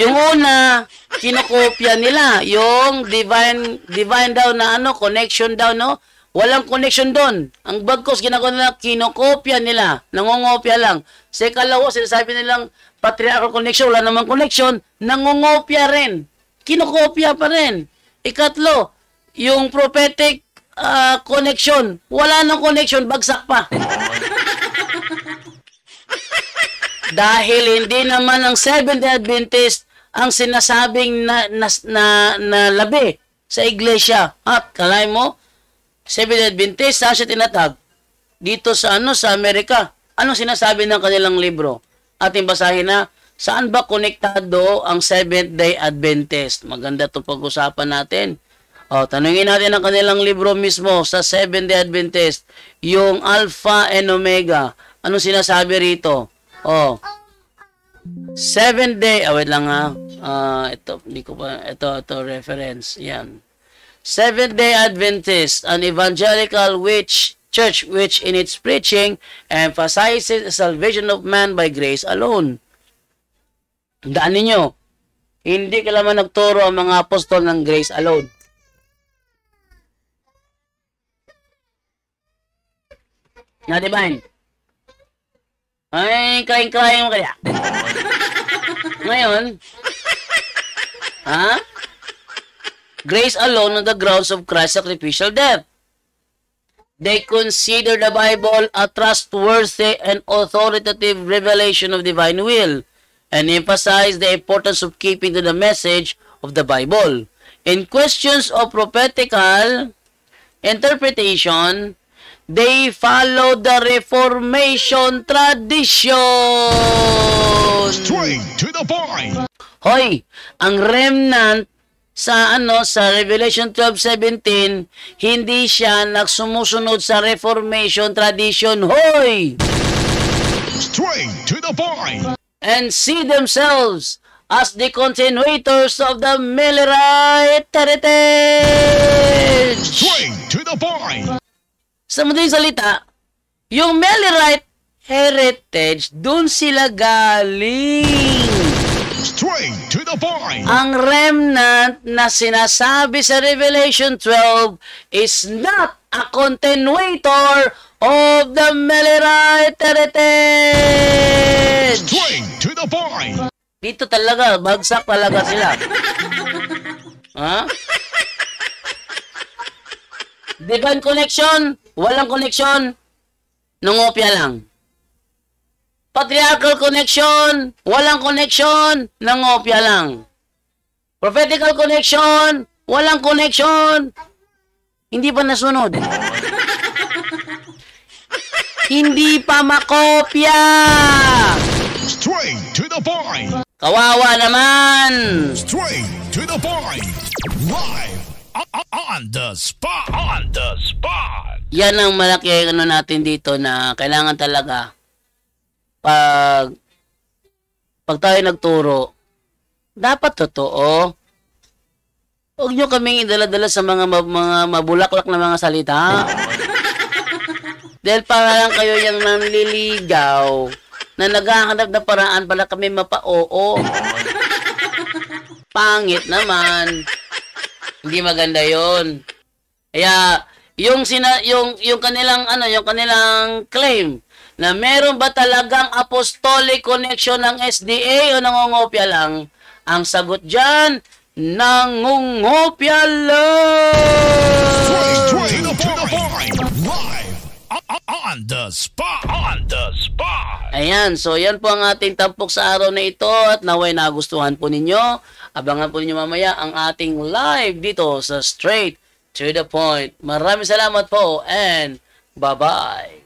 Yung una, kinokopya nila. Yung divine daw na connection daw, no? Walang connection doon. Ang bagkos, ginagawa nila, kinokopya nila. Nangongopya lang. Sa ikalawa, sinasabi nilang patriarchal connection, wala namang connection, nangongopya rin. Kinokopya pa rin. Ikatlo, yung prophetic connection, wala nang connection, bagsak pa. Dahil hindi naman ang Seventh-day Adventist ang sinasabing na labi sa iglesia. At kalay mo, Seventh-day Adventist, saan siya tinatag? Dito sa sa Amerika. Anong sinasabi ng kanilang libro? Ating basahin na, saan ba konektado ang Seventh-day Adventist? Maganda itong pag-usapan natin. Tanungin natin ang kanilang libro mismo sa Seventh-day Adventist, yung Alpha and Omega. Anong sinasabi rito? Seventh day, wait lang ito reference, yan. Seventh-day Adventist, an evangelical church which in its preaching emphasizes the salvation of man by grace alone. Daan ninyo, hindi kailangan nagturo ang mga apostol ng grace alone. Na divine. Ay, crying mo kaya. Ngayon, grace alone on the grounds of Christ's sacrificial death. They consider the Bible a trustworthy and authoritative revelation of divine will and emphasize the importance of keeping to the message of the Bible. In questions of prophetical interpretation, they follow the Reformation tradition. Straight to the point. Hoy, ang remnant sa Revelation 12:17, hindi siya nagsumusunod sa Reformation tradition. Hoy! Straight to the point. And see themselves as the continuators of the Millerite heritage. Straight to the point. Sa madaling salita, yung Millerite heritage, dun sila galing. Straight to the point. Ang remnant na sinasabi sa Revelation 12 is not a continuator of the Millerite heritage. Straight to the point. Dito talaga, bagsak talaga sila. Divine connection, walang connection, nangopya lang. Patriarchal connection, walang connection, nangopya lang. Prophetical connection, walang connection, hindi pa nasunod. Hindi pa makopya. Straight to the point. Kawawa naman. Straight to the point. Live on the spot. On the spot. Yan ang malaki natin dito na kailangan talaga pag tayo nagturo, dapat totoo. Huwag nyo kaming idala-dala sa mga mabulaklak na mga salita. Dahil para lang kayo yung nanliligaw na naghahanap na paraan para kami mapa-oo. Pangit naman. Hindi maganda yon. Kaya yung kanilang yung kanilang claim na meron ba talagang apostolic connection ng SDA o nangongopya lang? Ang sagot diyan, nangongopya lang. Straight to the point. Live on the spot. On the spot. Ayan, so yan po ang ating tampok sa araw na ito at naway nagustuhan po ninyo. Abangan po ninyo mamaya ang ating live dito sa Straight to the Point. Maraming salamat po and bye-bye.